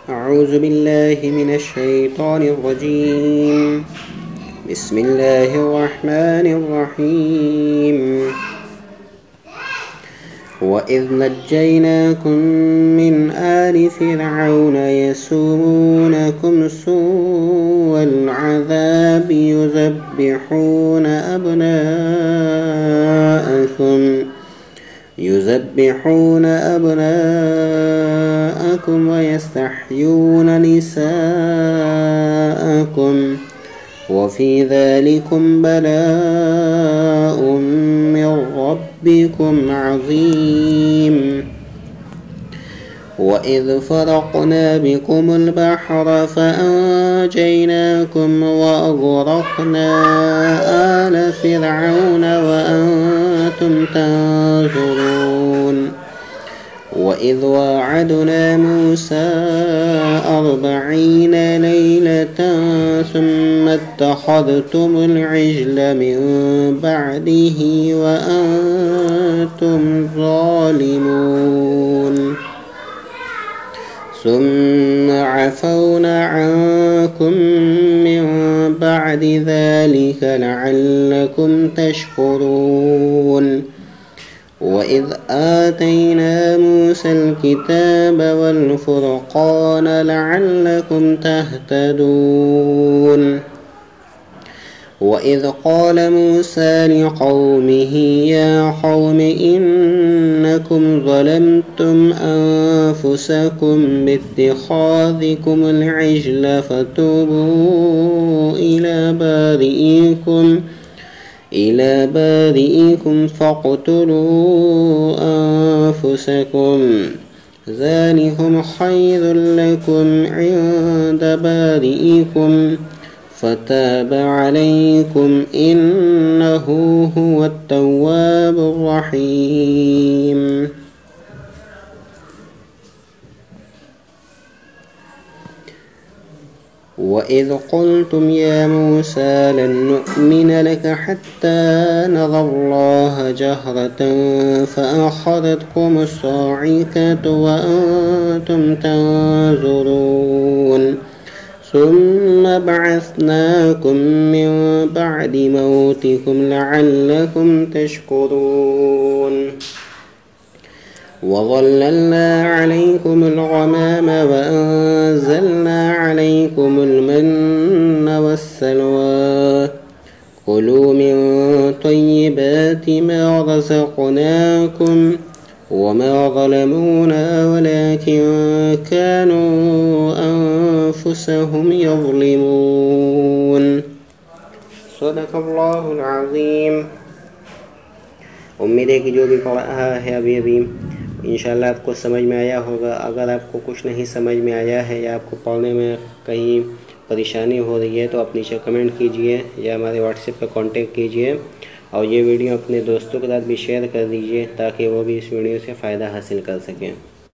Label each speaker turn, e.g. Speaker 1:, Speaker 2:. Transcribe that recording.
Speaker 1: أعوذ بالله من الشيطان الرجيم. بسم الله الرحمن الرحيم. وإذ نجيناكم من آل فرعون يسومونكم سوء العذاب يذبحون أبناءكم ويستحيون نساءكم وفي ذلكم بلاء من ربكم عظيم. وإذ فرقنا بكم البحر فأنجيناكم وأغرقنا آل فرعون وأنتم تنظرون. وإذ واعدنا موسى 40 ليلة ثم اتخذتم العجل من بعده وأنتم ظالمون. ثم عفونا عنكم من بعد ذلك لعلكم تشكرون. وإذ آتينا موسى الكتاب والفرقان لعلكم تهتدون. وإذ قال موسى لقومه يا قوم إنكم ظلمتم أنفسكم باتخاذكم العجل فتوبوا إلى بارئكم فاقتلوا أنفسكم ذلكم خير لكم عند بارئكم فتاب عليكم إنه هو التواب الرحيم. وإذ قلتم يا موسى لن نؤمن لك حتى نرى الله جهرة فأخذتكم الصاعقة وأنتم تنظرون. ثم بعثناكم من بعد موتكم لعلكم تشكرون. وظللنا عليكم الغمام وأنزلنا عليكم المن والسلوى كلوا من طيبات ما رزقناكم وما ظلمونا ولكن كانوا أنفسهم يظلمون. صدق الله العظيم. उम्मीद है कि जो भी पढ़ा है अभी इंशाल्लाह आपको समझ में आया होगा। अगर आपको कुछ नहीं समझ में आया है या आपको पढ़ने में कहीं परेशानी हो रही है तो आप नीचे कमेंट कीजिए या हमारे व्हाट्सएप पर कांटेक्ट कीजिए और ये वीडियो अपने दोस्तों के साथ भी शेयर कर दीजिए ताकि वो भी इस वीडियो से फ़ायदा हासिल कर सकें।